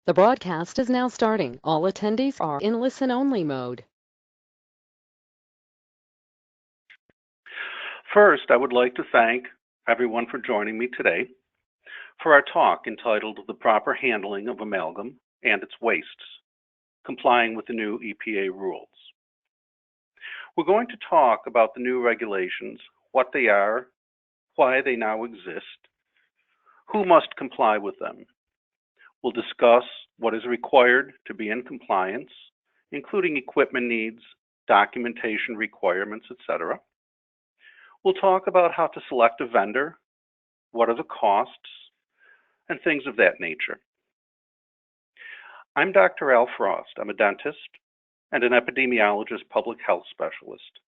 The broadcast is now starting. All attendees are in listen-only mode. First, I would like to thank everyone for joining me today for our talk entitled The Proper Handling of Amalgam and Its Wastes, Complying with the New EPA Rules. We're going to talk about the new regulations, what they are, why they now exist, who must comply with them. We'll discuss what is required to be in compliance, including equipment needs, documentation requirements, etc. We'll talk about how to select a vendor, what are the costs, and things of that nature. I'm Dr. Al Frost. I'm a dentist and an epidemiologist public health specialist.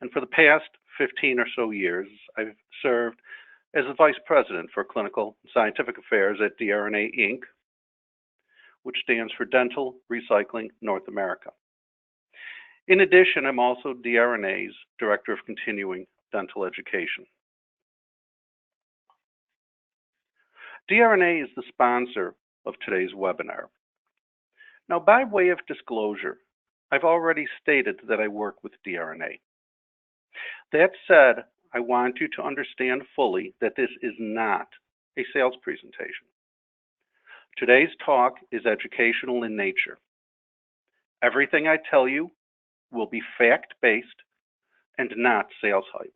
And for the past 15 or so years, I've served as the Vice President for Clinical and Scientific Affairs at DRNA Inc., which stands for Dental Recycling North America. In addition, I'm also DRNA's Director of Continuing Dental Education. DRNA is the sponsor of today's webinar. Now, by way of disclosure, I've already stated that I work with DRNA. That said, I want you to understand fully that this is not a sales presentation. Today's talk is educational in nature. Everything I tell you will be fact-based and not sales hype.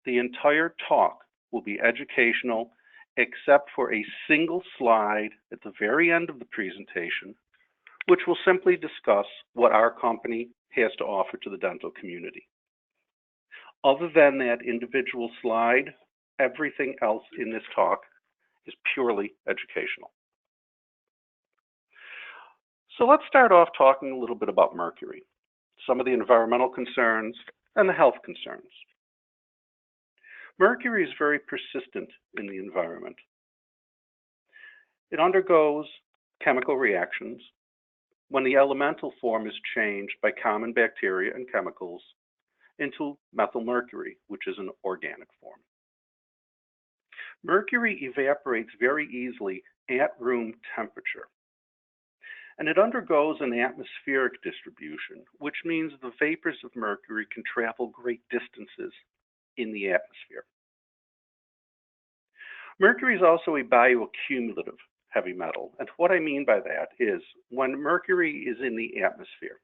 The entire talk will be educational except for a single slide at the very end of the presentation, which will simply discuss what our company has to offer to the dental community. Other than that individual slide, everything else in this talk is purely educational. So let's start off talking a little bit about mercury, some of the environmental concerns and the health concerns. Mercury is very persistent in the environment. It undergoes chemical reactions when the elemental form is changed by common bacteria and chemicals into methylmercury, which is an organic form. Mercury evaporates very easily at room temperature, and it undergoes an atmospheric distribution, which means the vapors of mercury can travel great distances in the atmosphere. Mercury is also a bioaccumulative heavy metal, and what I mean by that is when mercury is in the atmosphere,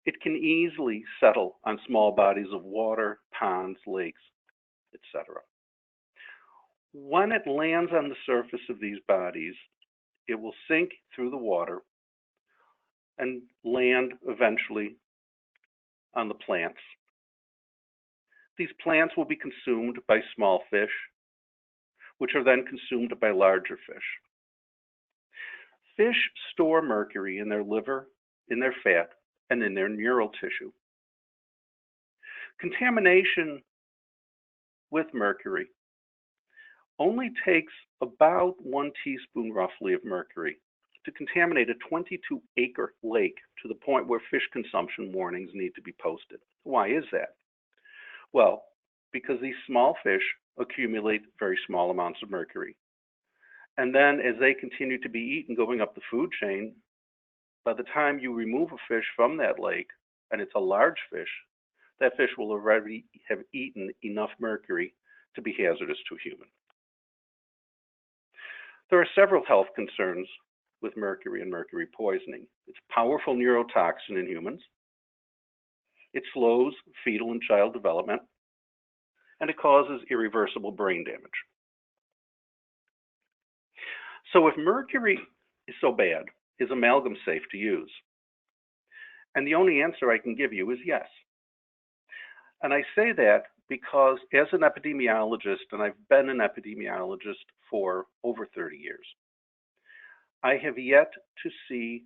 it can easily settle on small bodies of water, ponds, lakes, etc. When it lands on the surface of these bodies, it will sink through the water and land eventually on the plants. These plants will be consumed by small fish, which are then consumed by larger fish. Fish store mercury in their liver, in their fat, and in their neural tissue. Contamination with mercury only takes about 1 teaspoon roughly of mercury to contaminate a 22-acre lake to the point where fish consumption warnings need to be posted. Why is that? Well, because these small fish accumulate very small amounts of mercury. And then as they continue to be eaten going up the food chain, by the time you remove a fish from that lake, and it's a large fish, that fish will already have eaten enough mercury to be hazardous to a human. There are several health concerns with mercury and mercury poisoning. It's a powerful neurotoxin in humans. It slows fetal and child development, and it causes irreversible brain damage. So if mercury is so bad, is amalgam safe to use? And the only answer I can give you is yes. And I say that because as an epidemiologist, and I've been an epidemiologist for over 30 years, I have yet to see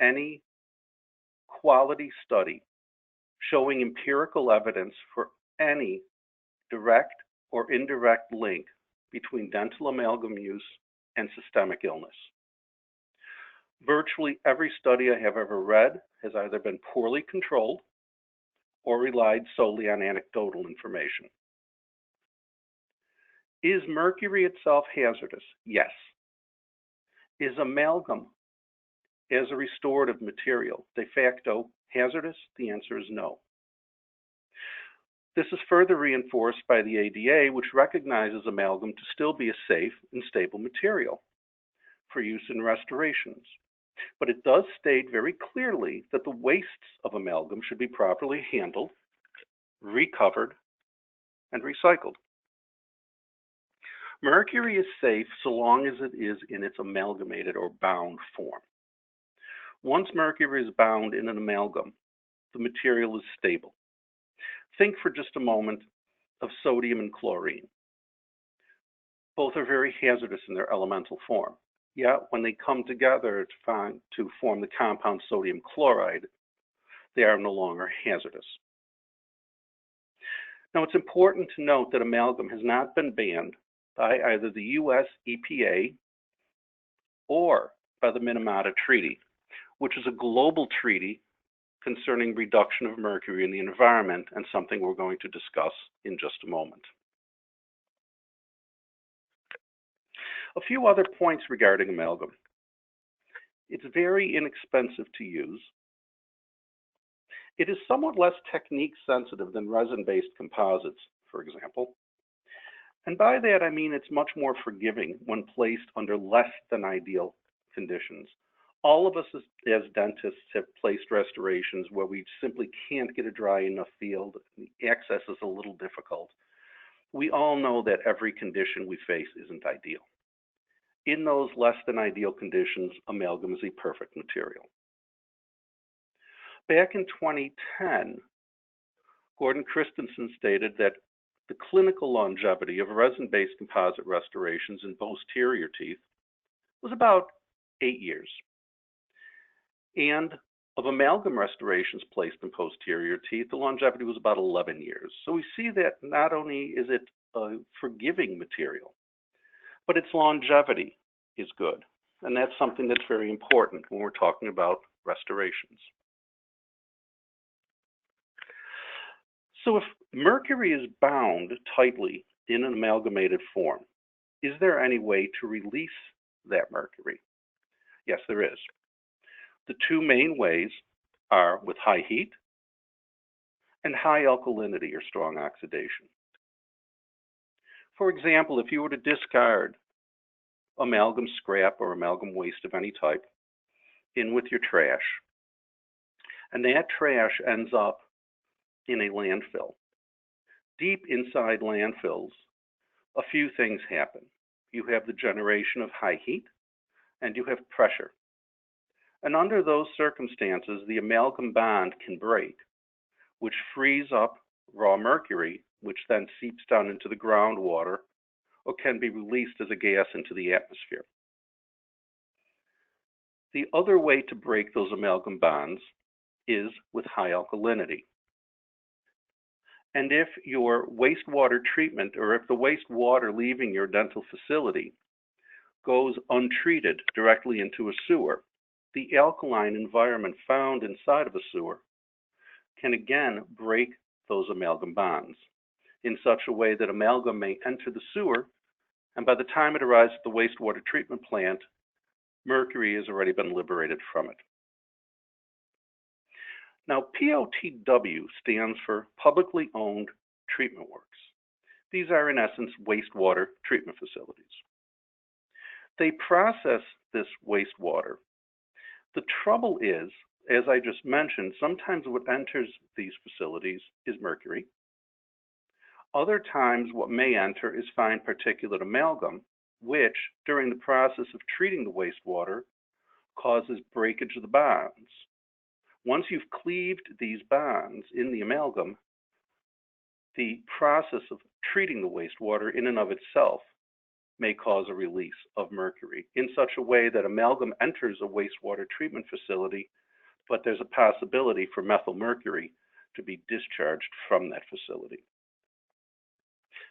any quality study showing empirical evidence for any direct or indirect link between dental amalgam use and systemic illness. Virtually every study I have ever read has either been poorly controlled or relied solely on anecdotal information. Is mercury itself hazardous? Yes. Is amalgam as a restorative material de facto hazardous? The answer is no. This is further reinforced by the ADA, which recognizes amalgam to still be a safe and stable material for use in restorations. But it does state very clearly that the wastes of amalgam should be properly handled, recovered, and recycled. Mercury is safe so long as it is in its amalgamated or bound form. Once mercury is bound in an amalgam, the material is stable. Think for just a moment of sodium and chlorine. Both are very hazardous in their elemental form. Yet when they come together to form the compound sodium chloride, they are no longer hazardous. Now, it's important to note that amalgam has not been banned by either the US EPA or by the Minamata Treaty, which is a global treaty concerning reduction of mercury in the environment, and something we're going to discuss in just a moment. A few other points regarding amalgam. It's very inexpensive to use. It is somewhat less technique sensitive than resin-based composites, for example. And by that, I mean it's much more forgiving when placed under less than ideal conditions. All of us as dentists have placed restorations where we simply can't get a dry enough field. The access is a little difficult. We all know that every condition we face isn't ideal. In those less than ideal conditions, amalgam is a perfect material. Back in 2010, Gordon Christensen stated that the clinical longevity of resin-based composite restorations in posterior teeth was about 8 years. And of amalgam restorations placed in posterior teeth, the longevity was about 11 years. So we see that not only is it a forgiving material, but its longevity is good. And that's something that's very important when we're talking about restorations. So if mercury is bound tightly in an amalgamated form, is there any way to release that mercury? Yes, there is. The two main ways are with high heat and high alkalinity or strong oxidation. For example, if you were to discard amalgam scrap or amalgam waste of any type in with your trash, and that trash ends up in a landfill. Deep inside landfills, a few things happen. You have the generation of high heat and you have pressure. And under those circumstances, the amalgam bond can break, which frees up raw mercury, which then seeps down into the groundwater or can be released as a gas into the atmosphere. The other way to break those amalgam bonds is with high alkalinity. And if your wastewater treatment, or if the wastewater leaving your dental facility goes untreated directly into a sewer, the alkaline environment found inside of a sewer can again break those amalgam bonds in such a way that amalgam may enter the sewer, and by the time it arrives at the wastewater treatment plant, mercury has already been liberated from it. Now, POTW stands for Publicly Owned Treatment Works. These are, in essence, wastewater treatment facilities. They process this wastewater. The trouble is, as I just mentioned, sometimes what enters these facilities is mercury. Other times, what may enter is fine particulate amalgam, which, during the process of treating the wastewater, causes breakage of the bonds. Once you've cleaved these bonds in the amalgam, the process of treating the wastewater in and of itself may cause a release of mercury in such a way that amalgam enters a wastewater treatment facility, but there's a possibility for methyl mercury to be discharged from that facility.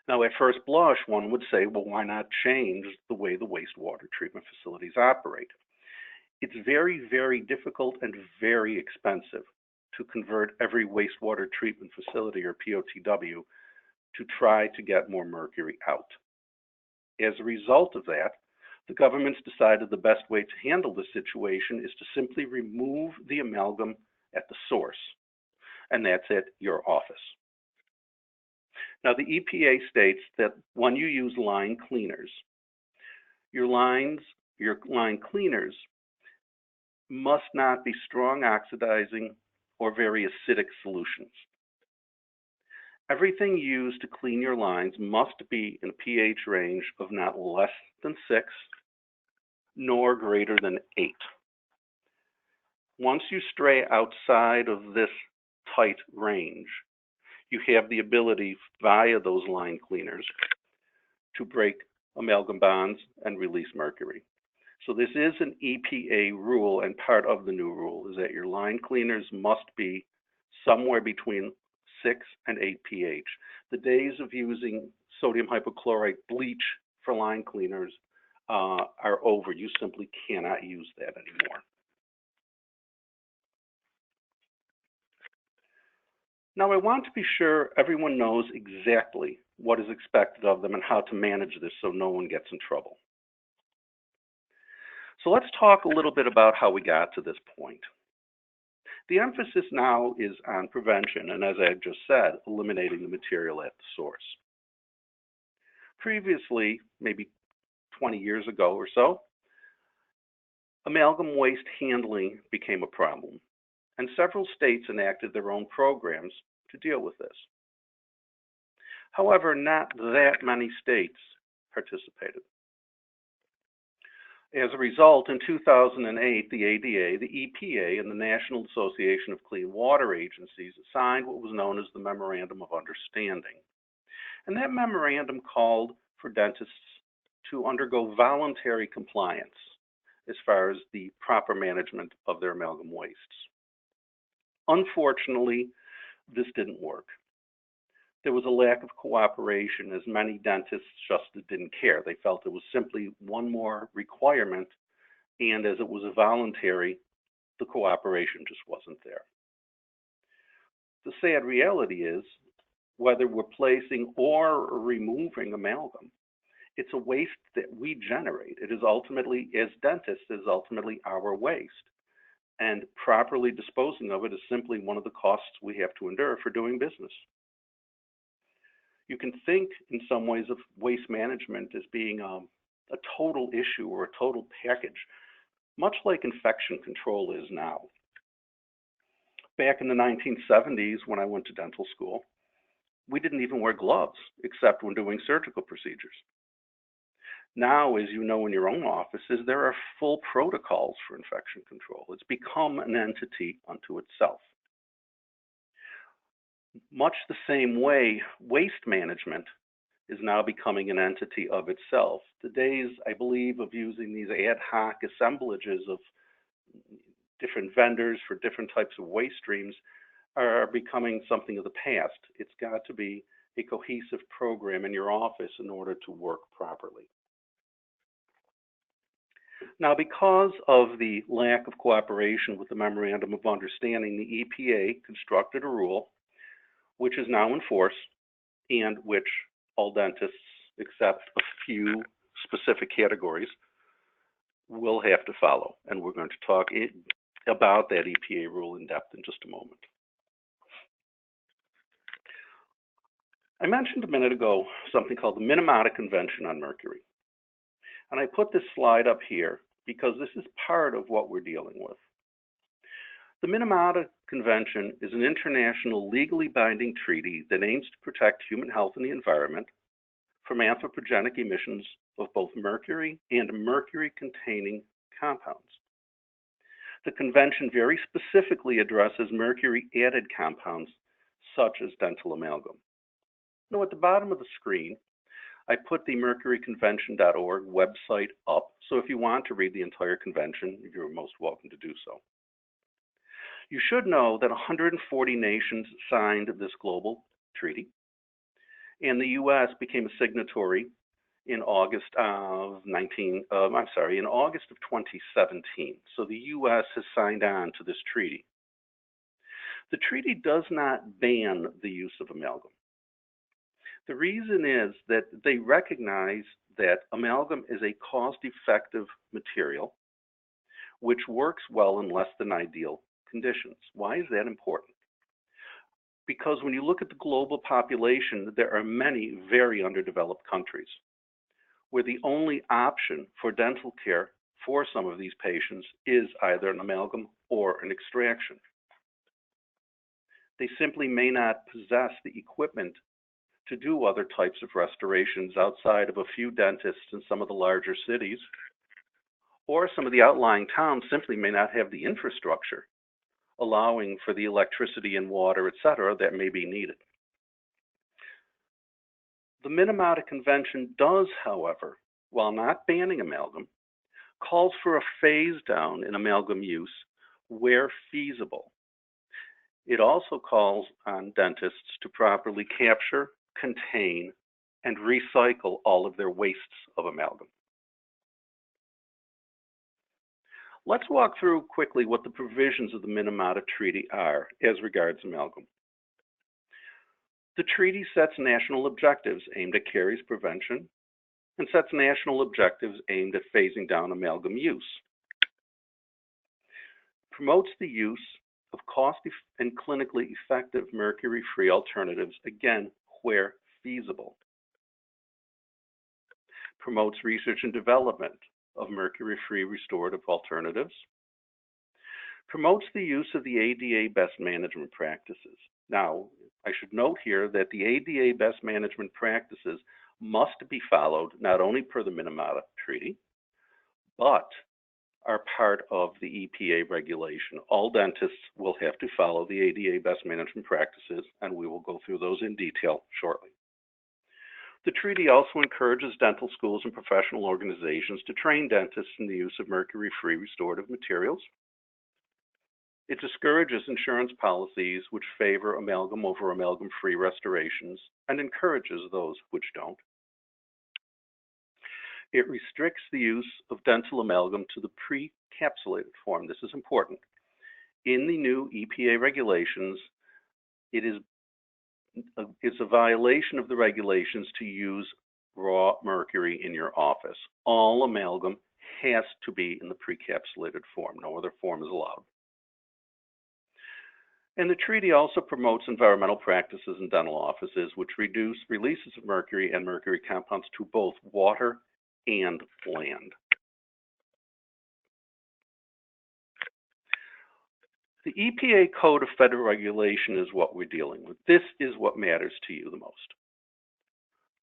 Now, at first blush, one would say, well, why not change the way the wastewater treatment facilities operate? It's very, very difficult and very expensive to convert every wastewater treatment facility, or POTW, to try to get more mercury out. As a result of that, The government's decided the best way to handle this situation is to simply remove the amalgam at the source, and that's at your office. Now, the EPA states that when you use line cleaners, your line cleaners must not be strong oxidizing or very acidic solutions. Everything used to clean your lines must be in a pH range of not less than 6 nor greater than 8. Once you stray outside of this tight range, you have the ability via those line cleaners to break amalgam bonds and release mercury. So this is an EPA rule, and part of the new rule is that your line cleaners must be somewhere between 6 and 8 pH. The days of using sodium hypochlorite bleach for line cleaners are over. You simply cannot use that anymore. Now, I want to be sure everyone knows exactly what is expected of them and how to manage this so no one gets in trouble. So let's talk a little bit about how we got to this point. The emphasis now is on prevention, and as I just said, eliminating the material at the source. Previously, maybe 20 years ago or so, amalgam waste handling became a problem, and several states enacted their own programs to deal with this. However, not that many states participated. As a result, in 2008, the ADA, the EPA, and the National Association of Clean Water Agencies signed what was known as the Memorandum of Understanding. And that memorandum called for dentists to undergo voluntary compliance as far as the proper management of their amalgam wastes. Unfortunately, this didn't work. There was a lack of cooperation, as many dentists just didn't care. They felt it was simply one more requirement, and as it was a voluntary, the cooperation just wasn't there. The sad reality is, whether we're placing or removing amalgam, it's a waste that we generate. It is ultimately, as dentists, it is ultimately our waste. And properly disposing of it is simply one of the costs we have to endure for doing business. You can think in some ways of waste management as being a total issue or a total package, much like infection control is now. Back in the 1970s, when I went to dental school, we didn't even wear gloves except when doing surgical procedures. Now, as you know in your own offices, there are full protocols for infection control. It's become an entity unto itself. Much the same way, waste management is now becoming an entity of itself. The days, I believe, of using these ad hoc assemblages of different vendors for different types of waste streams are becoming something of the past. It's got to be a cohesive program in your office in order to work properly. Now, because of the lack of cooperation with the Memorandum of Understanding, the EPA constructed a rule which is now in force and which all dentists, except a few specific categories, will have to follow. And we're going to talk about that EPA rule in depth in just a moment. I mentioned a minute ago something called the Minamata Convention on Mercury. And I put this slide up here because this is part of what we're dealing with. The Minamata Convention is an international legally binding treaty that aims to protect human health and the environment from anthropogenic emissions of both mercury and mercury-containing compounds. The convention very specifically addresses mercury-added compounds such as dental amalgam. Now, at the bottom of the screen, I put the mercuryconvention.org website up, so if you want to read the entire convention, you're most welcome to do so. You should know that 140 nations signed this global treaty, and the U.S. became a signatory in August of 2017. So the U.S. has signed on to this treaty. The treaty does not ban the use of amalgam. The reason is that they recognize that amalgam is a cost-effective material which works well in less than ideal conditions. Why is that important? Because when you look at the global population, there are many very underdeveloped countries where the only option for dental care for some of these patients is either an amalgam or an extraction. They simply may not possess the equipment to do other types of restorations outside of a few dentists in some of the larger cities, or some of the outlying towns simply may not have the infrastructure allowing for the electricity and water, etc., that may be needed. The Minamata Convention does, however, while not banning amalgam, calls for a phase down in amalgam use where feasible. It also calls on dentists to properly capture, contain, and recycle all of their wastes of amalgam. Let's walk through quickly what the provisions of the Minamata Treaty are as regards amalgam. The treaty sets national objectives aimed at caries prevention and sets national objectives aimed at phasing down amalgam use. Promotes the use of cost and clinically effective mercury-free alternatives, again, where feasible. Promotes research and development of mercury-free restorative alternatives. Promotes the use of the ADA best management practices. Now, I should note here that the ADA best management practices must be followed not only per the Minamata Treaty, but are part of the EPA regulation. All dentists will have to follow the ADA best management practices, and we will go through those in detail shortly. The treaty also encourages dental schools and professional organizations to train dentists in the use of mercury-free restorative materials. It discourages insurance policies which favor amalgam over amalgam-free restorations and encourages those which don't. It restricts the use of dental amalgam to the pre-capsulated form. This is important. In the new EPA regulations, it's a violation of the regulations to use raw mercury in your office. All amalgam has to be in the pre-capsulated form. No other form is allowed. And the treaty also promotes environmental practices in dental offices which reduce releases of mercury and mercury compounds to both water and land. The EPA Code of Federal Regulation is what we're dealing with. This is what matters to you the most.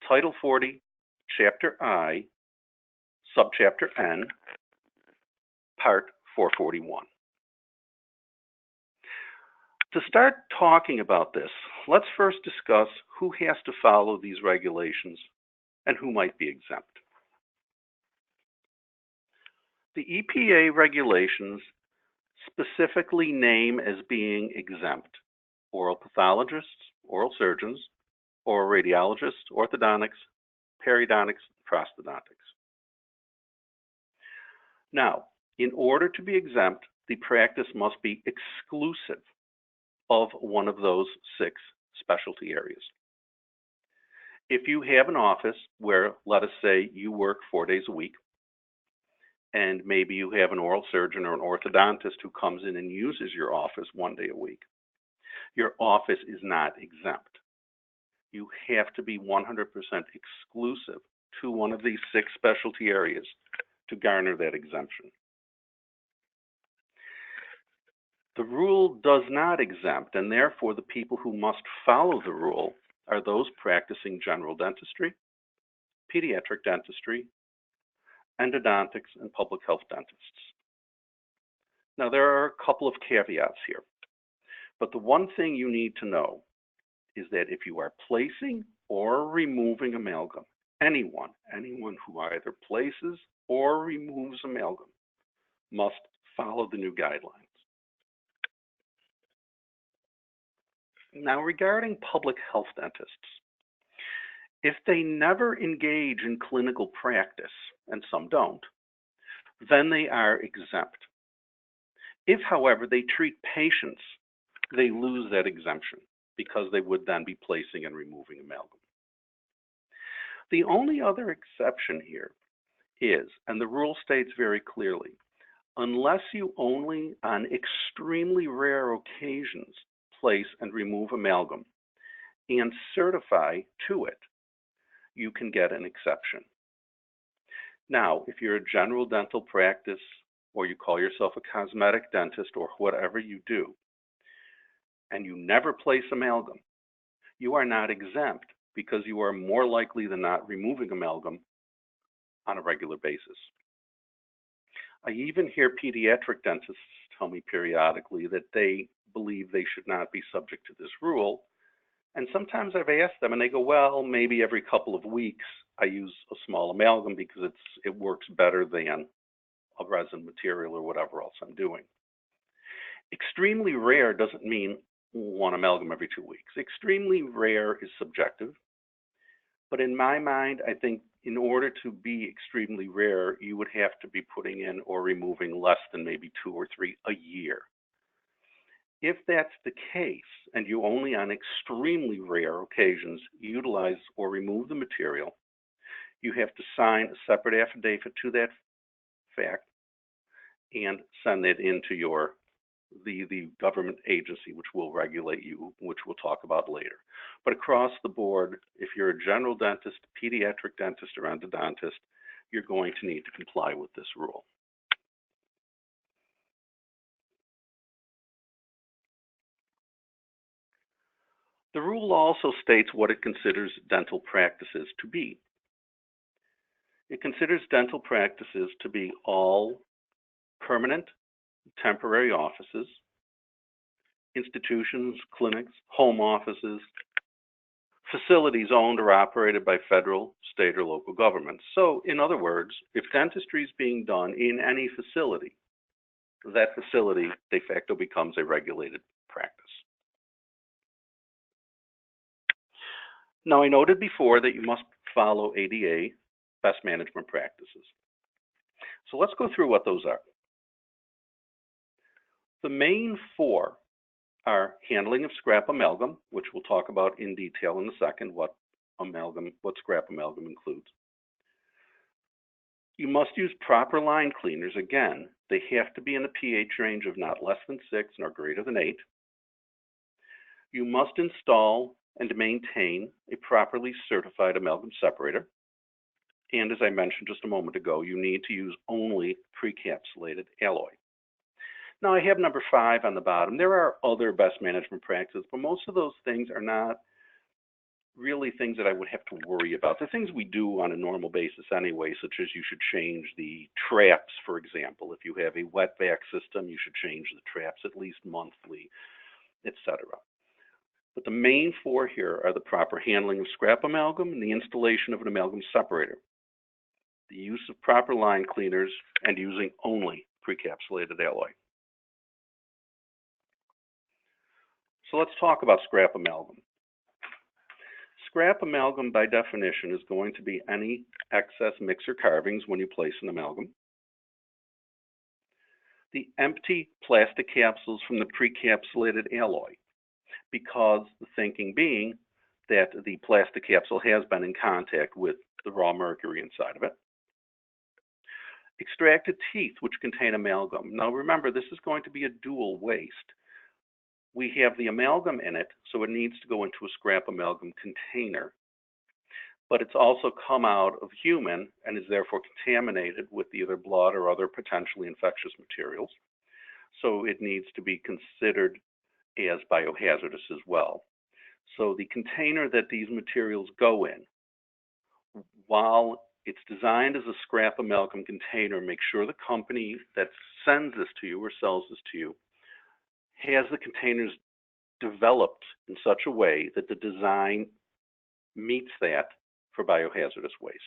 Title 40, Chapter I, Subchapter N, Part 441. To start talking about this, let's first discuss who has to follow these regulations and who might be exempt. The EPA regulations specifically name as being exempt oral pathologists, oral surgeons, oral radiologists, orthodontics, periodontics, prosthodontics. Now, in order to be exempt, the practice must be exclusive of one of those 6 specialty areas. If you have an office where, let us say, you work 4 days a week, and maybe you have an oral surgeon or an orthodontist who comes in and uses your office 1 day a week, your office is not exempt. You have to be 100% exclusive to one of these 6 specialty areas to garner that exemption. The rule does not exempt, and therefore the people who must follow the rule are those practicing general dentistry, pediatric dentistry, endodontics, and public health dentists. Now, there are a couple of caveats here, but the one thing you need to know is that if you are placing or removing amalgam, anyone who either places or removes amalgam must follow the new guidelines. Now, regarding public health dentists, if they never engage in clinical practice, and some don't, then they are exempt. If, however, they treat patients, they lose that exemption because they would then be placing and removing amalgam. The only other exception here is, and the rule states very clearly, unless you only on extremely rare occasions place and remove amalgam and certify to it, you can get an exception. Now, if you're a general dental practice or you call yourself a cosmetic dentist or whatever you do, and you never place amalgam, you are not exempt because you are more likely than not removing amalgam on a regular basis. I even hear pediatric dentists tell me periodically that they believe they should not be subject to this rule. And sometimes I've asked them and they go, well, maybe every couple of weeks I use a small amalgam because it works better than a resin material or whatever else I'm doing. Extremely rare doesn't mean one amalgam every 2 weeks. Extremely rare is subjective. But in my mind, I think in order to be extremely rare, you would have to be putting in or removing less than maybe 2 or 3 a year. If that's the case, and you only on extremely rare occasions utilize or remove the material, you have to sign a separate affidavit to that fact and send it into the government agency, which will regulate you, which we'll talk about later. But across the board, if you're a general dentist, pediatric dentist, or endodontist, you're going to need to comply with this rule. The rule also states what it considers dental practices to be. It considers dental practices to be all permanent, temporary offices, institutions, clinics, home offices, facilities owned or operated by federal, state, or local governments. So, in other words, if dentistry is being done in any facility, that facility de facto becomes a regulated practice. Now, I noted before that you must follow ADA best management practices. So let's go through what those are. The main 4 are handling of scrap amalgam, which we'll talk about in detail in a second, what scrap amalgam includes. You must use proper line cleaners. Again, they have to be in a pH range of not less than 6 nor greater than 8. You must install and maintain a properly certified amalgam separator. And as I mentioned just a moment ago, you need to use only precapsulated alloy. Now I have number 5 on the bottom. There are other best management practices, but most of those things are not really things that I would have to worry about. They're things we do on a normal basis anyway, such as you should change the traps, for example. If you have a wet vac system, you should change the traps at least monthly, etc. But the main 4 here are the proper handling of scrap amalgam and the installation of an amalgam separator, the use of proper line cleaners, and using only precapsulated alloy. So let's talk about scrap amalgam. Scrap amalgam, by definition, is going to be any excess mixer carvings when you place an amalgam, the empty plastic capsules from the precapsulated alloy, because the thinking being that the plastic capsule has been in contact with the raw mercury inside of it. Extracted teeth, which contain amalgam. Now remember, this is going to be a dual waste. We have the amalgam in it, so it needs to go into a scrap amalgam container. But it's also come out of human and is therefore contaminated with either blood or other potentially infectious materials. So it needs to be considered as biohazardous as well. So the container that these materials go in, while it's designed as a scrap amalgam container, make sure the company that sends this to you or sells this to you has the containers developed in such a way that the design meets that for biohazardous waste.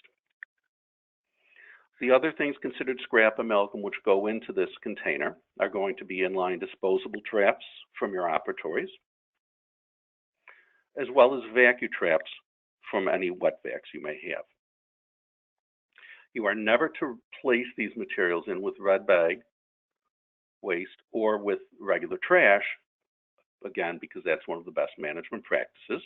The other things considered scrap amalgam which go into this container are going to be inline disposable traps from your operatories, as well as vacuum traps from any wet vacs you may have. You are never to place these materials in with red bag waste or with regular trash, again, because that's one of the best management practices.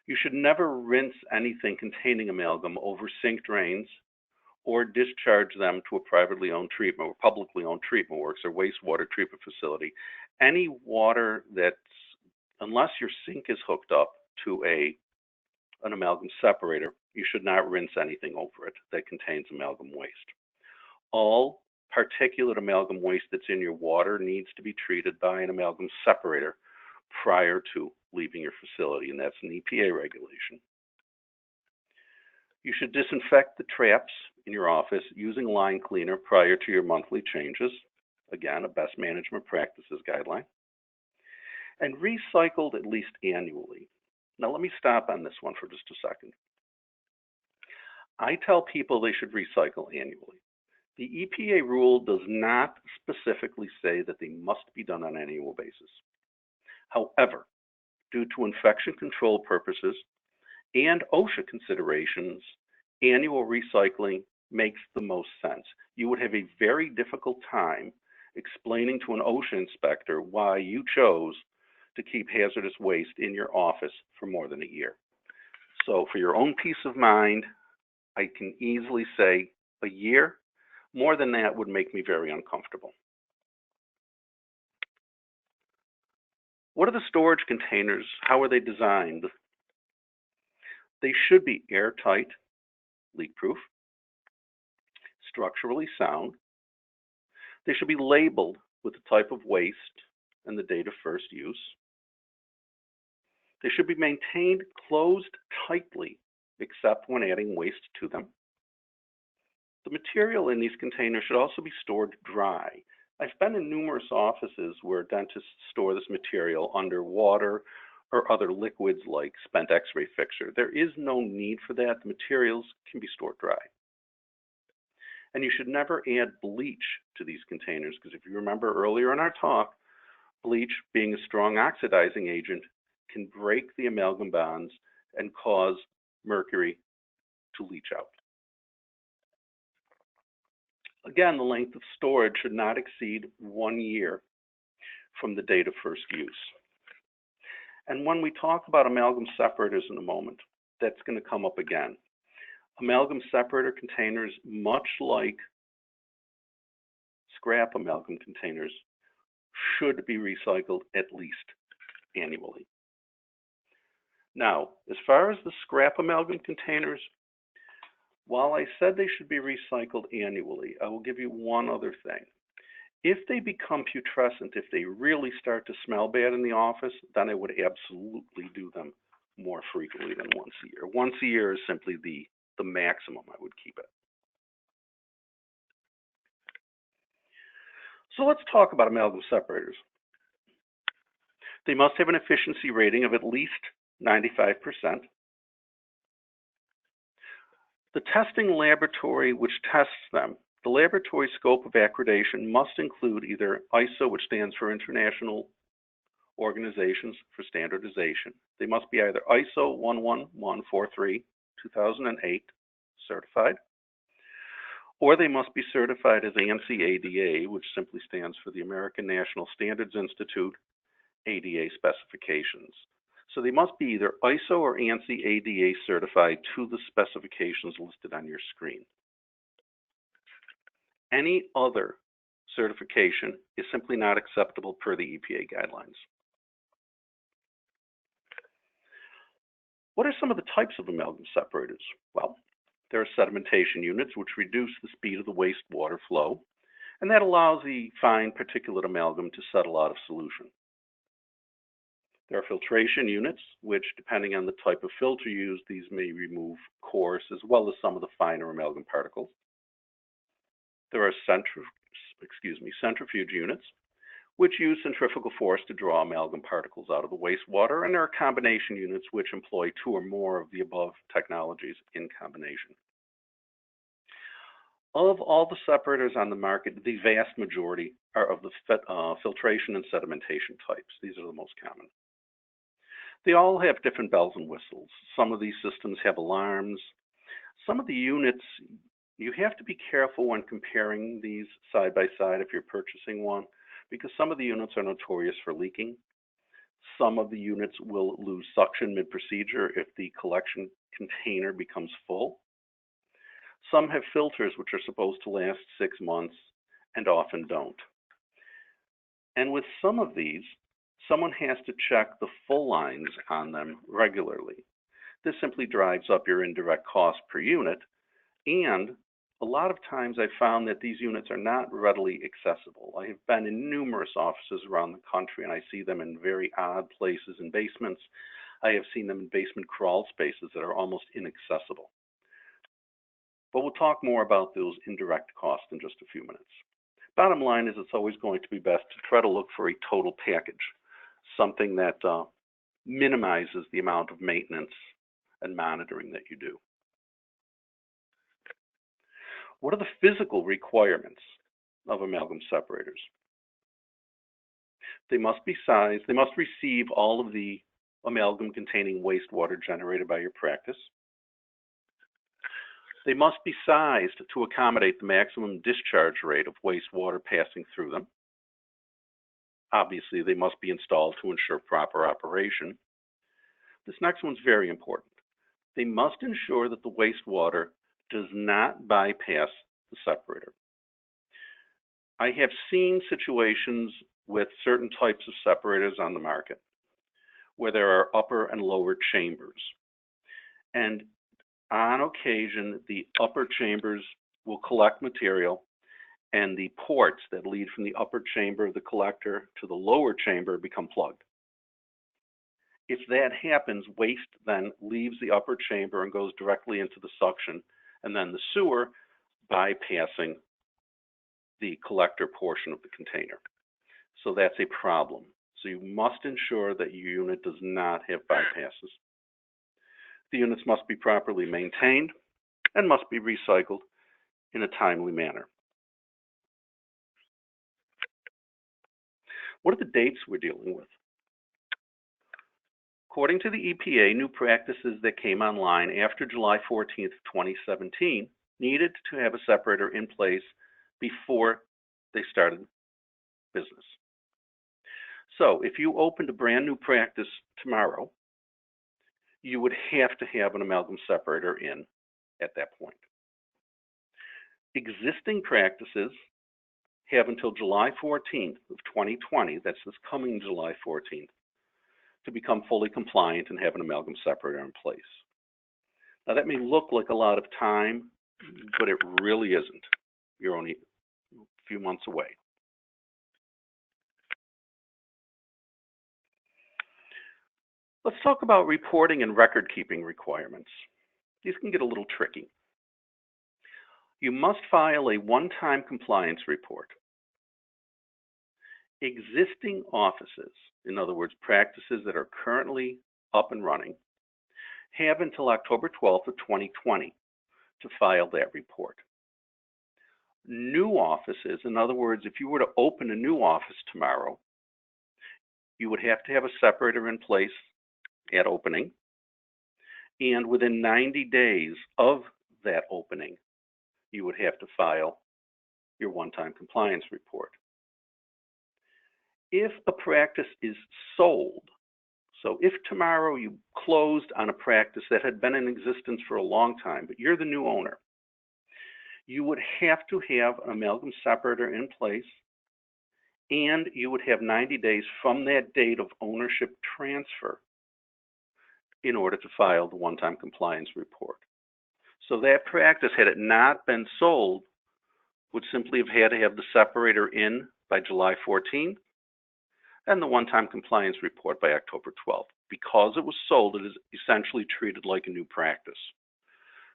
You should never rinse anything containing amalgam over sink drains or discharge them to a privately owned treatment or publicly owned treatment works or wastewater treatment facility. Any water that's, unless your sink is hooked up to an amalgam separator, you should not rinse anything over it that contains amalgam waste. All particulate amalgam waste that's in your water needs to be treated by an amalgam separator prior to leaving your facility, and that's an EPA regulation. You should disinfect the traps in your office using line cleaner prior to your monthly changes. Again, a best management practices guideline. And recycled at least annually. Now let me stop on this one for just a second. I tell people they should recycle annually. The EPA rule does not specifically say that they must be done on an annual basis. However, due to infection control purposes and OSHA considerations, annual recycling makes the most sense. You would have a very difficult time explaining to an OSHA inspector why you chose to keep hazardous waste in your office for more than a year. So for your own peace of mind, I can easily say a year. More than that would make me very uncomfortable. What are the storage containers? How are they designed? They should be airtight, leak-proof, structurally sound. They should be labeled with the type of waste and the date of first use. They should be maintained closed tightly, except when adding waste to them. The material in these containers should also be stored dry. I've been in numerous offices where dentists store this material under water or other liquids like spent x-ray fixture. There is no need for that. The materials can be stored dry. And you should never add bleach to these containers because if you remember earlier in our talk, bleach, being a strong oxidizing agent, can break the amalgam bonds and cause mercury to leach out. Again, the length of storage should not exceed 1 year from the date of first use. And when we talk about amalgam separators in a moment, that's going to come up again. Amalgam separator containers, much like scrap amalgam containers, should be recycled at least annually. Now, as far as the scrap amalgam containers, while I said they should be recycled annually, I will give you one other thing. If they become putrescent, if they really start to smell bad in the office, then I would absolutely do them more frequently than once a year. Once a year is simply the maximum I would keep it. So let's talk about amalgam separators. They must have an efficiency rating of at least 95%. The testing laboratory which tests them, the laboratory scope of accreditation must include either ISO, which stands for International Organizations for Standardization. They must be either ISO 11143, 2008 certified, or they must be certified as ANSI ADA, which simply stands for the American National Standards Institute ADA specifications. So they must be either ISO or ANSI ADA certified to the specifications listed on your screen. Any other certification is simply not acceptable per the EPA guidelines. What are some of the types of amalgam separators? Well, there are sedimentation units which reduce the speed of the wastewater flow, and that allows the fine particulate amalgam to settle out of solution. There are filtration units, which, depending on the type of filter used, these may remove coarse as well as some of the finer amalgam particles. There are centrifuge units, which use centrifugal force to draw amalgam particles out of the wastewater, and there are combination units which employ 2 or more of the above technologies in combination. Of all the separators on the market, the vast majority are of the filtration and sedimentation types. These are the most common. They all have different bells and whistles. Some of these systems have alarms. Some of the units, you have to be careful when comparing these side by side if you're purchasing one, because some of the units are notorious for leaking. Some of the units will lose suction mid-procedure if the collection container becomes full. Some have filters which are supposed to last 6 months and often don't. And with some of these, someone has to check the full lines on them regularly. This simply drives up your indirect cost per unit, and a lot of times I've found that these units are not readily accessible. I have been in numerous offices around the country, and I see them in very odd places in basements. I have seen them in basement crawl spaces that are almost inaccessible. But we'll talk more about those indirect costs in just a few minutes. Bottom line is it's always going to be best to try to look for a total package, something that minimizes the amount of maintenance and monitoring that you do. What are the physical requirements of amalgam separators? They must be sized, they must receive all of the amalgam containing wastewater generated by your practice. They must be sized to accommodate the maximum discharge rate of wastewater passing through them. Obviously, they must be installed to ensure proper operation. This next one's very important. They must ensure that the wastewater does not bypass the separator. I have seen situations with certain types of separators on the market where there are upper and lower chambers. And on occasion, the upper chambers will collect material and the ports that lead from the upper chamber of the collector to the lower chamber become plugged. If that happens, waste then leaves the upper chamber and goes directly into the suction, and then the sewer bypassing the collector portion of the container. So that's a problem. So you must ensure that your unit does not have bypasses. The units must be properly maintained and must be recycled in a timely manner. What are the dates we're dealing with? According to the EPA, new practices that came online after July 14th, 2017 needed to have a separator in place before they started business. So if you opened a brand new practice tomorrow, you would have to have an amalgam separator in at that point. Existing practices have until July 14th of 2020, that's this coming July 14th, to become fully compliant and have an amalgam separator in place. Now that may look like a lot of time, but it really isn't. You're only a few months away. Let's talk about reporting and record-keeping requirements. These can get a little tricky. You must file a one-time compliance report. Existing offices, in other words, practices that are currently up and running, have until October 12th of 2020 to file that report. New offices, in other words, if you were to open a new office tomorrow, you would have to have a separator in place at opening, and within 90 days of that opening, you would have to file your one-time compliance report. If a practice is sold, so if tomorrow you closed on a practice that had been in existence for a long time, but you're the new owner, you would have to have an amalgam separator in place, and you would have 90 days from that date of ownership transfer in order to file the one-time compliance report. So that practice, had it not been sold, would simply have had to have the separator in by July 14th and the one-time compliance report by October 12th. Because it was sold, it is essentially treated like a new practice.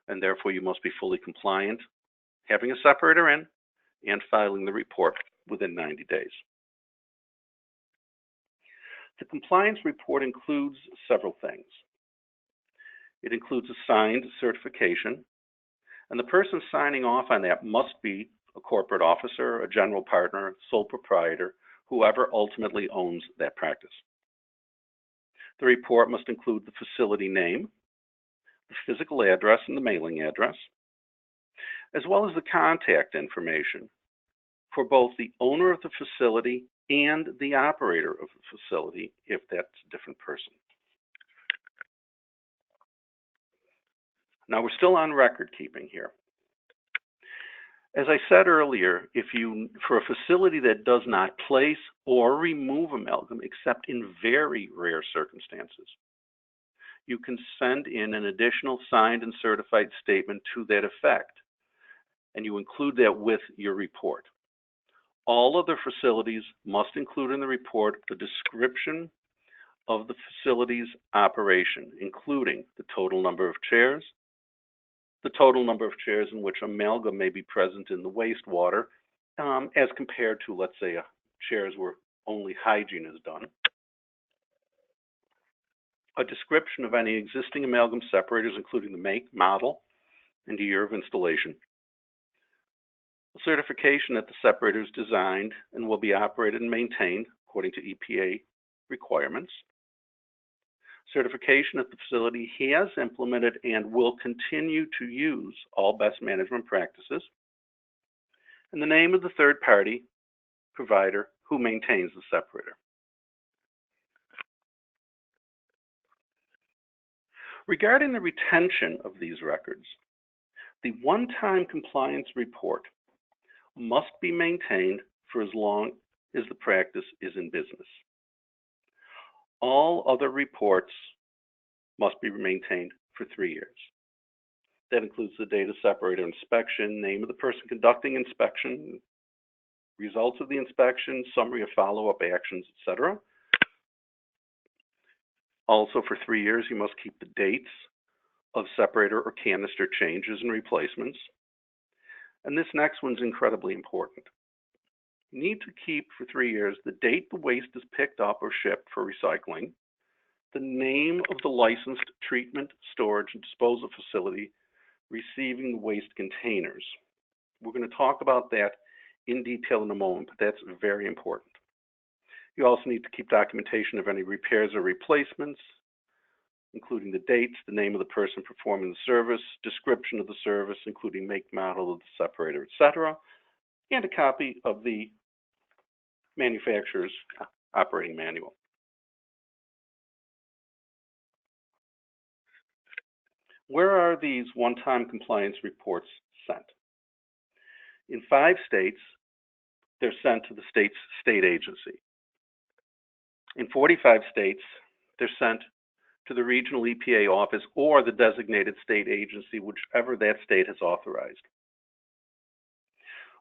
And therefore, you must be fully compliant, having a separator in, and filing the report within 90 days. The compliance report includes several things. It includes a signed certification, and the person signing off on that must be a corporate officer, a general partner, sole proprietor, whoever ultimately owns that practice. The report must include the facility name, the physical address and the mailing address, as well as the contact information for both the owner of the facility and the operator of the facility if that's a different person. Now we're still on record keeping here. As I said earlier, for a facility that does not place or remove amalgam except in very rare circumstances, you can send in an additional signed and certified statement to that effect, and you include that with your report. All other facilities must include in the report the description of the facility's operation, including the total number of chairs, the total number of chairs in which amalgam may be present in the wastewater, as compared to, let's say, chairs where only hygiene is done, a description of any existing amalgam separators, including the make, model, and year of installation, a certification that the separator is designed and will be operated and maintained according to EPA requirements, certification that the facility has implemented and will continue to use all best management practices, and the name of the third-party provider who maintains the separator. Regarding the retention of these records, the one-time compliance report must be maintained for as long as the practice is in business. All other reports must be maintained for 3 years. That includes the date of separator inspection, name of the person conducting inspection, results of the inspection, summary of follow-up actions, etc. Also, for 3 years, you must keep the dates of separator or canister changes and replacements. And this next one's incredibly important. You need to keep for 3 years the date the waste is picked up or shipped for recycling, the name of the licensed treatment, storage, and disposal facility receiving the waste containers. We're going to talk about that in detail in a moment, but that's very important. You also need to keep documentation of any repairs or replacements, including the dates, the name of the person performing the service, description of the service, including make, model of the separator, etc., and a copy of the manufacturer's operating manual. Where are these one-time compliance reports sent? In 5 states, they're sent to the state's state agency. In 45 states, they're sent to the regional EPA office or the designated state agency, whichever that state has authorized.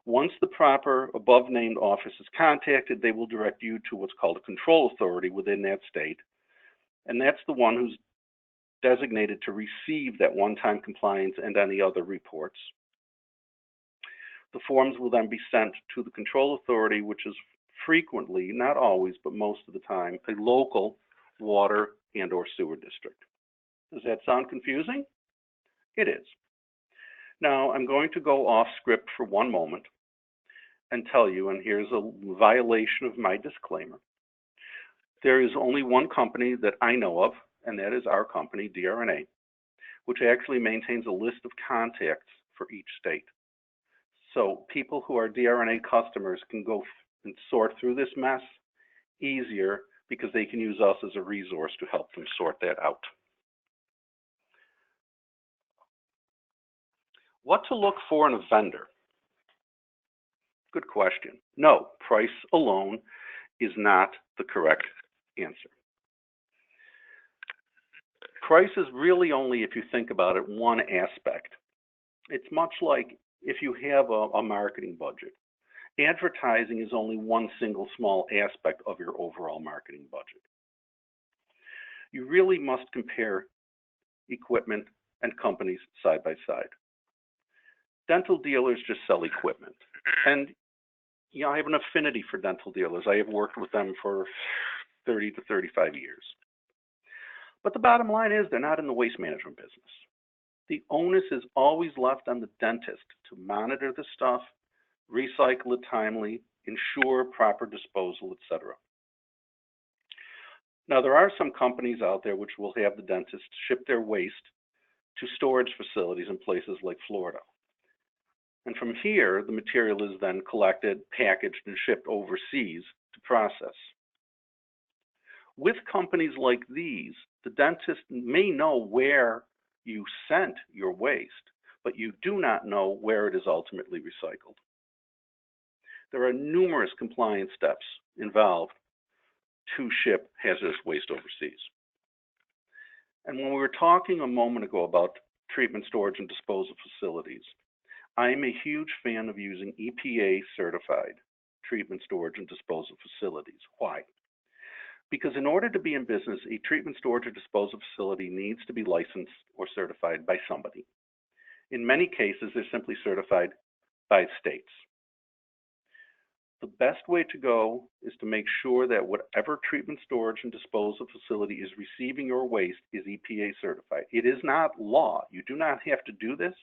Once the proper above-named office is contacted, they will direct you to what's called a control authority within that state, and that's the one who's designated to receive that one-time compliance and any other reports. The forms will then be sent to the control authority, which is frequently, not always, but most of the time, a local water and or sewer district. Does that sound confusing? It is. Now, I'm going to go off script for one moment and tell you, and here's a violation of my disclaimer. There is only one company that I know of, and that is our company, DRNA, which actually maintains a list of contacts for each state. So people who are DRNA customers can go and sort through this mess easier because they can use us as a resource to help them sort that out. What to look for in a vendor? Good question. No, price alone is not the correct answer. Price is really only, if you think about it, one aspect. It's much like if you have a marketing budget. Advertising is only one single small aspect of your overall marketing budget. You really must compare equipment and companies side by side. Dental dealers just sell equipment. And I have an affinity for dental dealers. I have worked with them for 30 to 35 years. But the bottom line is they're not in the waste management business. The onus is always left on the dentist to monitor the stuff, recycle it timely, ensure proper disposal, etc. Now, there are some companies out there which will have the dentist ship their waste to storage facilities in places like Florida. And from here, the material is then collected, packaged, and shipped overseas to process. With companies like these, the dentist may know where you sent your waste, but you do not know where it is ultimately recycled. There are numerous compliance steps involved to ship hazardous waste overseas. And when we were talking a moment ago about treatment, storage, and disposal facilities, I am a huge fan of using EPA certified treatment, storage, and disposal facilities. Why? Because in order to be in business, a treatment, storage, or disposal facility needs to be licensed or certified by somebody. In many cases, they're simply certified by states. The best way to go is to make sure that whatever treatment, storage, and disposal facility is receiving your waste is EPA certified. It is not law. You do not have to do this,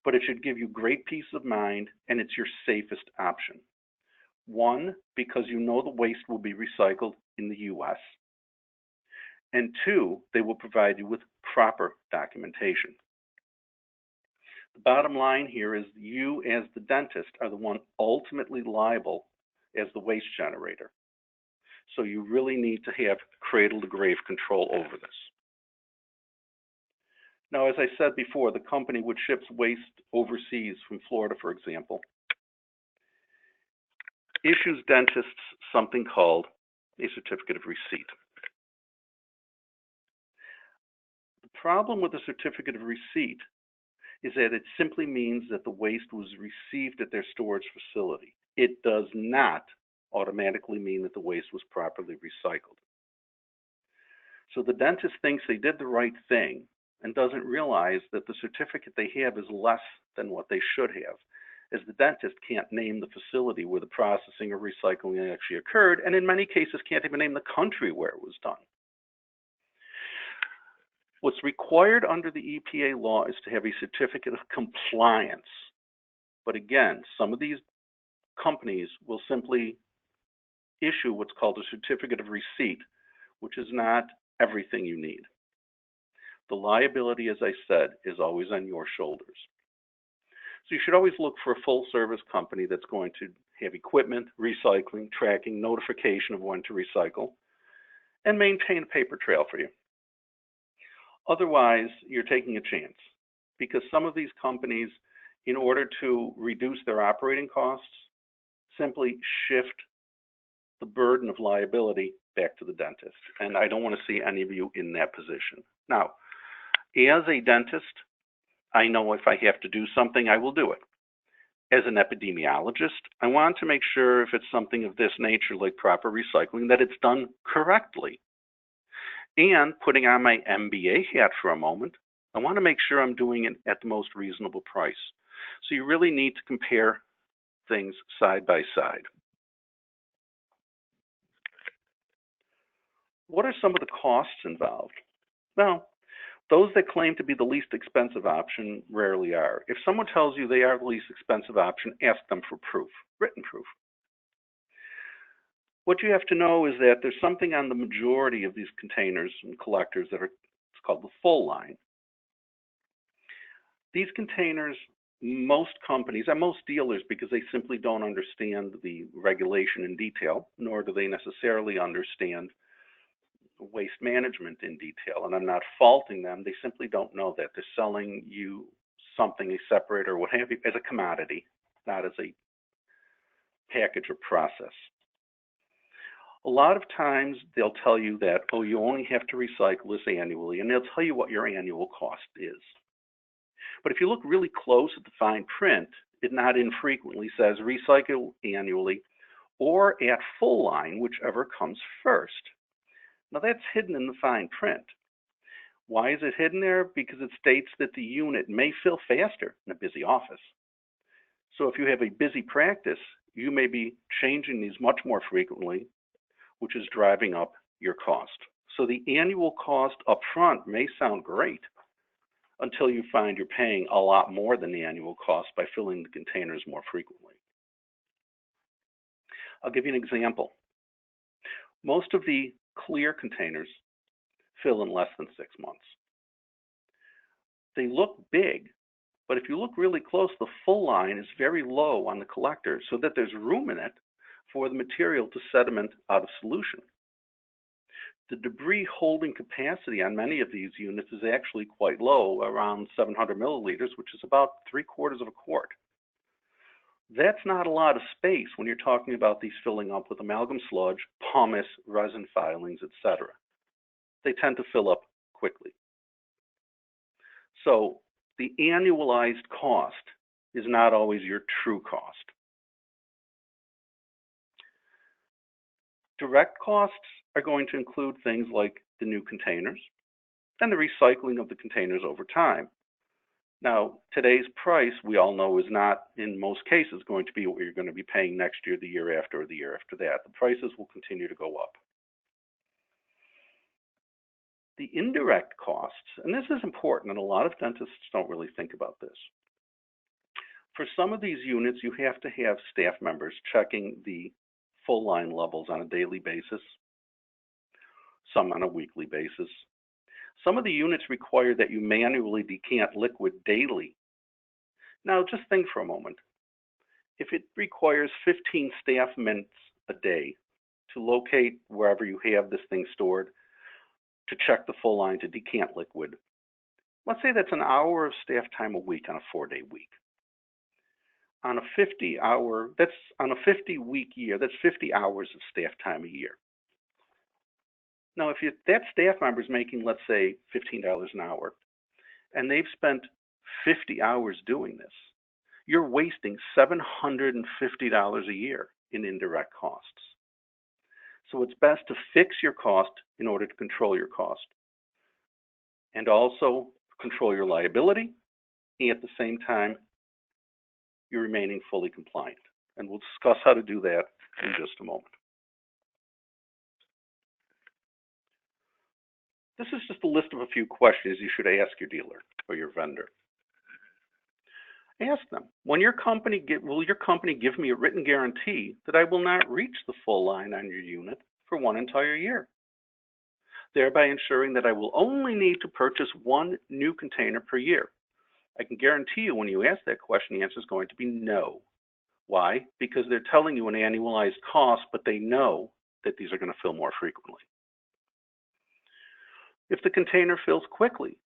but it should give you great peace of mind, and it's your safest option. One, because you know the waste will be recycled in the US. And two, they will provide you with proper documentation. The bottom line here is you, as the dentist, are the one ultimately liable as the waste generator. So you really need to have cradle-to-grave control over this. Now, as I said before, the company which ships waste overseas from Florida, for example, issues dentists something called a certificate of receipt. The problem with a certificate of receipt is that it simply means that the waste was received at their storage facility. It does not automatically mean that the waste was properly recycled. So the dentist thinks they did the right thing and doesn't realize that the certificate they have is less than what they should have, as the dentist can't name the facility where the processing or recycling actually occurred, and in many cases can't even name the country where it was done. What's required under the EPA law is to have a certificate of compliance. But again, some of these companies will simply issue what's called a certificate of receipt, which is not everything you need. The liability, as I said, is always on your shoulders. So you should always look for a full service company that's going to have equipment, recycling, tracking, notification of when to recycle, and maintain a paper trail for you. Otherwise, you're taking a chance, because some of these companies, in order to reduce their operating costs, simply shift the burden of liability back to the dentist. And I don't want to see any of you in that position. Now, as a dentist, I know if I have to do something, I will do it. As an epidemiologist, I want to make sure if it's something of this nature, like proper recycling, that it's done correctly. And putting on my MBA hat for a moment, I want to make sure I'm doing it at the most reasonable price. So you really need to compare things side by side. What are some of the costs involved? Well, those that claim to be the least expensive option rarely are. If someone tells you they are the least expensive option, ask them for proof, written proof. What you have to know is that there's something on the majority of these containers and collectors that are, it's called the full line. These containers, most companies and most dealers, because they simply don't understand the regulation in detail, nor do they necessarily understand waste management in detail, and I'm not faulting them, they simply don't know that. They're selling you something, a separator, or what have you, as a commodity, not as a package or process. A lot of times they'll tell you that, oh, you only have to recycle this annually, and they'll tell you what your annual cost is. But if you look really close at the fine print, it not infrequently says recycle annually or at full line, whichever comes first. Now that's hidden in the fine print. Why is it hidden there? Because it states that the unit may fill faster in a busy office. So if you have a busy practice, you may be changing these much more frequently, which is driving up your cost. So the annual cost up front may sound great until you find you're paying a lot more than the annual cost by filling the containers more frequently. I'll give you an example. Most of the clear containers fill in less than 6 months. They look big, but if you look really close, the full line is very low on the collector, so that there's room in it for the material to sediment out of solution. The debris holding capacity on many of these units is actually quite low, around 700 milliliters, which is about 3/4 of a quart. That's not a lot of space when you're talking about these filling up with amalgam sludge, pumice, resin filings, etc. They tend to fill up quickly. So the annualized cost is not always your true cost. Direct costs are going to include things like the new containers and the recycling of the containers over time. Now, today's price, we all know, is not, in most cases, going to be what you're going to be paying next year, the year after, or the year after that. The prices will continue to go up. The indirect costs, and this is important, and a lot of dentists don't really think about this. For some of these units, you have to have staff members checking the full line levels on a daily basis, some on a weekly basis. Some of the units require that you manually decant liquid daily. Now, just think for a moment. If it requires 15 staff minutes a day to locate wherever you have this thing stored, to check the full line, to decant liquid, let's say that's an hour of staff time a week on a 4-day week. On a 50-week year, that's 50 hours of staff time a year. Now, if that staff member is making, let's say, $15 an hour, and they've spent 50 hours doing this, you're wasting $750 a year in indirect costs. So it's best to fix your cost in order to control your cost, and also control your liability, and at the same time, you're remaining fully compliant. And we'll discuss how to do that in just a moment. This is just a list of a few questions you should ask your dealer or your vendor. Ask them, will your company give me a written guarantee that I will not reach the full line on your unit for one entire year, thereby ensuring that I will only need to purchase one new container per year? I can guarantee you when you ask that question, the answer is going to be no. Why? Because they're telling you an annualized cost, but they know that these are going to fill more frequently. If the container fills quickly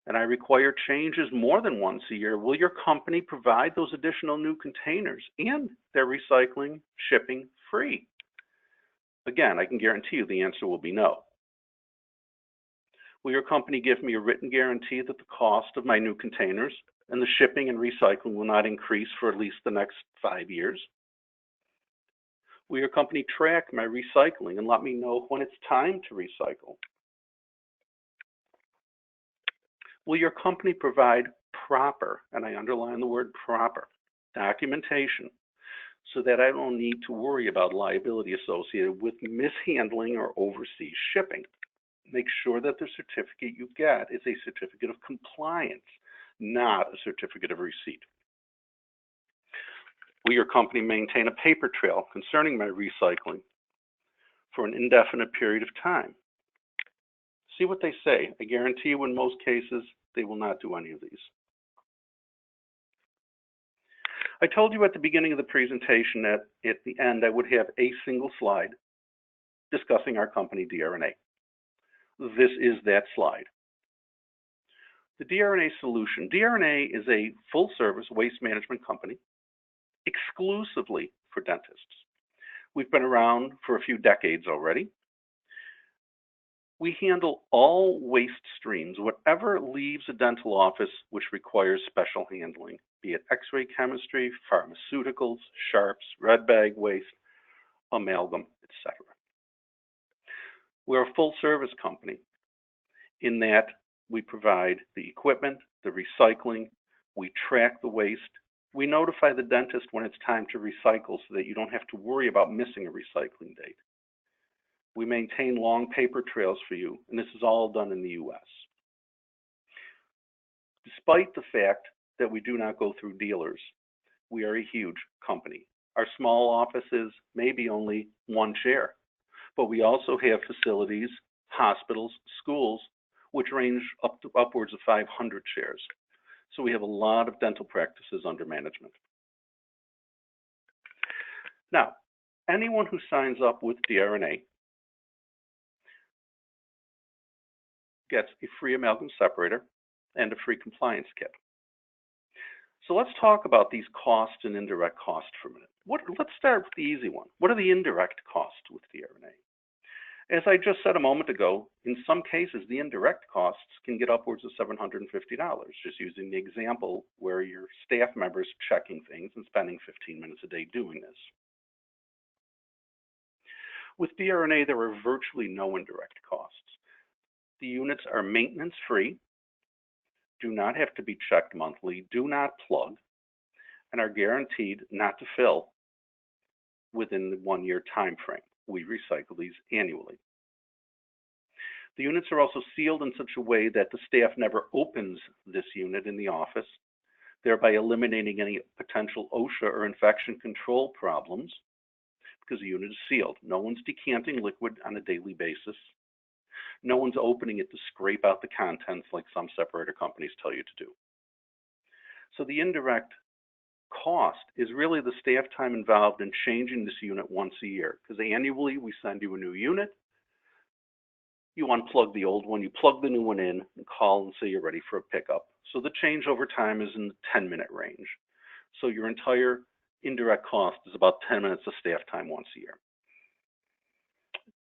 and I require changes more than once a year, will your company provide those additional new containers and their recycling, shipping free? Again, I can guarantee you the answer will be no. Will your company give me a written guarantee that the cost of my new containers and the shipping and recycling will not increase for at least the next 5 years? Will your company track my recycling and let me know when it's time to recycle? Will your company provide proper, and I underline the word proper, documentation so that I don't need to worry about liability associated with mishandling or overseas shipping? Make sure that the certificate you get is a certificate of compliance, not a certificate of receipt. Will your company maintain a paper trail concerning my recycling for an indefinite period of time? See what they say. I guarantee you in most cases, they will not do any of these. I told you at the beginning of the presentation that at the end I would have a single slide discussing our company DRNA. This is that slide. The DRNA solution. DRNA is a full-service waste management company exclusively for dentists. We've been around for a few decades already. We handle all waste streams, whatever leaves a dental office which requires special handling, be it X-ray chemistry, pharmaceuticals, sharps, red bag waste, amalgam, etc. We're a full-service company in that we provide the equipment, the recycling, we track the waste, we notify the dentist when it's time to recycle so that you don't have to worry about missing a recycling date. We maintain long paper trails for you, and this is all done in the US. Despite the fact that we do not go through dealers, we are a huge company. Our small offices may be only one chair, but we also have facilities, hospitals, schools, which range upwards of 500 chairs. So we have a lot of dental practices under management. Now, anyone who signs up with DRNA gets a free amalgam separator and a free compliance kit. So let's talk about these costs and indirect costs for a minute. Let's start with the easy one. What are the indirect costs with DRNA? As I just said a moment ago, in some cases, the indirect costs can get upwards of $750, just using the example where your staff members checking things and spending 15 minutes a day doing this. With DRNA, there are virtually no indirect costs. The units are maintenance-free, do not have to be checked monthly, do not plug, and are guaranteed not to fill within the 1-year time frame. We recycle these annually. The units are also sealed in such a way that the staff never opens this unit in the office, thereby eliminating any potential OSHA or infection control problems because the unit is sealed. No one's decanting liquid on a daily basis. No one's opening it to scrape out the contents like some separator companies tell you to do. So the indirect cost is really the staff time involved in changing this unit once a year, because annually we send you a new unit, you unplug the old one, you plug the new one in, and call and say you're ready for a pickup. So the changeover time is in the 10-minute range. So your entire indirect cost is about 10 minutes of staff time once a year.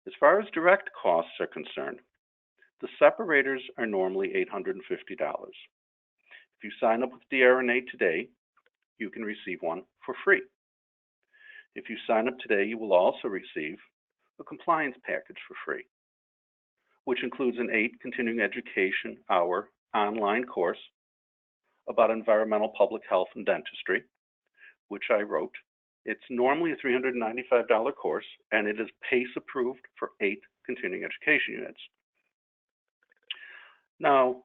As far as direct costs are concerned, the separators are normally $850. If you sign up with DRNA today, you can receive one for free. If you sign up today, you will also receive a compliance package for free, which includes an 8 continuing education hour online course about environmental public health and dentistry, which I wrote. It's normally a $395 course, and it is PACE approved for 8 continuing education units. Now,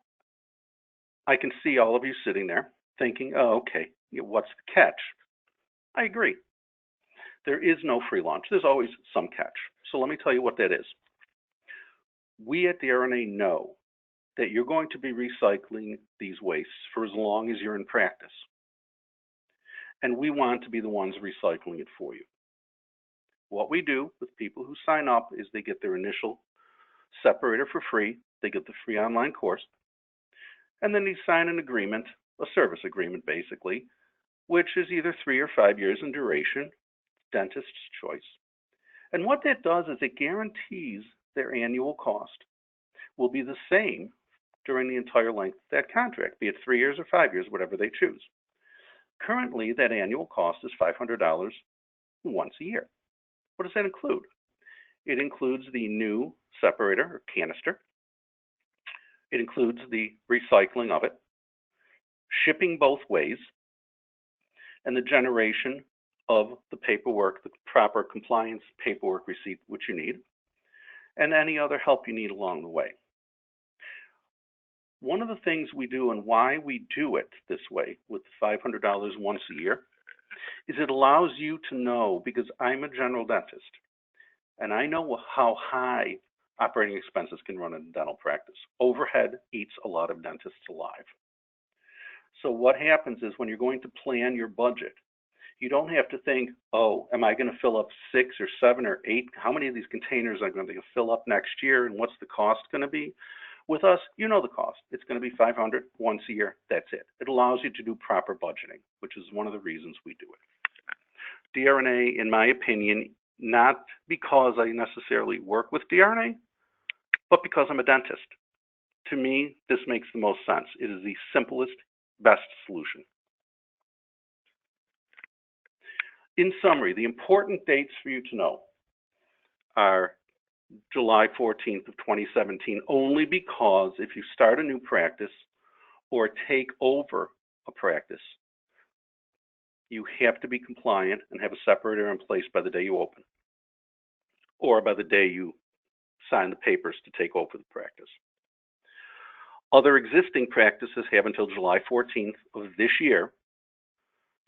I can see all of you sitting there thinking, oh, okay, what's the catch? I agree. There is no free lunch. There's always some catch. So let me tell you what that is. We at DRNA know that you're going to be recycling these wastes for as long as you're in practice. And we want to be the ones recycling it for you. What we do with people who sign up is they get their initial separator for free, they get the free online course, and then they sign an agreement, a service agreement basically, which is either 3 or 5 years in duration, dentist's choice. And what that does is it guarantees their annual cost will be the same during the entire length of that contract, be it 3 years or 5 years, whatever they choose. Currently, that annual cost is $500 once a year. What does that include? It includes the new separator or canister. It includes the recycling of it, shipping both ways, and the generation of the paperwork, the proper compliance paperwork receipt, which you need, and any other help you need along the way. One of the things we do and why we do it this way with $500 once a year is it allows you to know, because I'm a general dentist, and I know how high operating expenses can run in dental practice. Overhead eats a lot of dentists alive. So what happens is when you're going to plan your budget, you don't have to think, oh, am I going to fill up 6 or 7 or 8? How many of these containers am I going to fill up next year, and what's the cost going to be? With us, you know the cost. It's going to be $500 once a year. That's it. It allows you to do proper budgeting, which is one of the reasons we do it. DRNA, in my opinion, not because I necessarily work with DRNA, but because I'm a dentist. To me, this makes the most sense. It is the simplest, best solution. In summary, the important dates for you to know are July 14th of 2017, only because if you start a new practice or take over a practice, you have to be compliant and have a separator in place by the day you open or by the day you sign the papers to take over the practice. Other existing practices have until July 14th of this year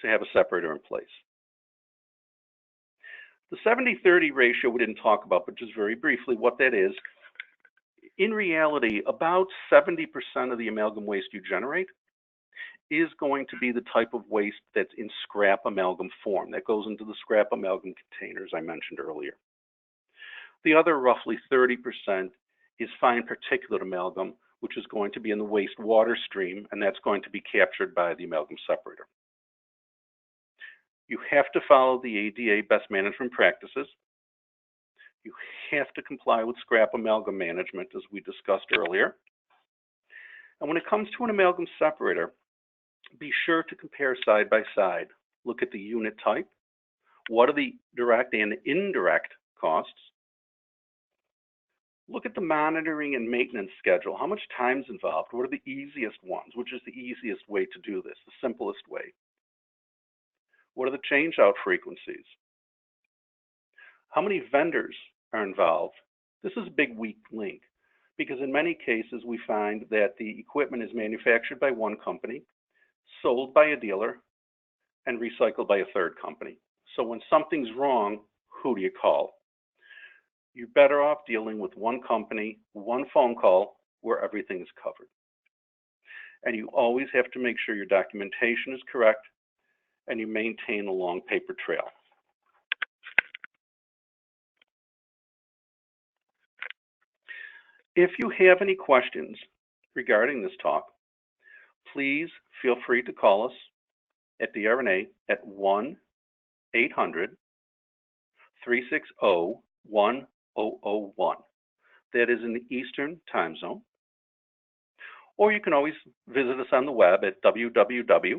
to have a separator in place. The 70-30 ratio we didn't talk about, but just very briefly what that is. In reality, about 70% of the amalgam waste you generate is going to be the type of waste that's in scrap amalgam form, that goes into the scrap amalgam containers I mentioned earlier. The other roughly 30% is fine particulate amalgam, which is going to be in the wastewater stream, and that's going to be captured by the amalgam separator. You have to follow the ADA best management practices. You have to comply with scrap amalgam management, as we discussed earlier. And when it comes to an amalgam separator, be sure to compare side by side. Look at the unit type. What are the direct and indirect costs? Look at the monitoring and maintenance schedule. How much time is involved? What are the easiest ones? Which is the easiest way to do this, the simplest way? What are the change-out frequencies? How many vendors are involved? This is a big weak link, because in many cases we find that the equipment is manufactured by one company, sold by a dealer, and recycled by a third company. So when something's wrong, who do you call? You're better off dealing with one company, one phone call, where everything is covered. And you always have to make sure your documentation is correct and you maintain a long paper trail. If you have any questions regarding this talk, please feel free to call us at DRNA at 1-800-360-1001. That is in the Eastern Time Zone. Or you can always visit us on the web at www.drna.com.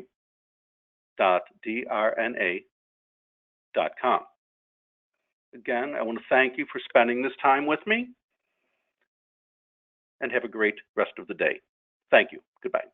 Again, I want to thank you for spending this time with me, and have a great rest of the day. Thank you. Goodbye.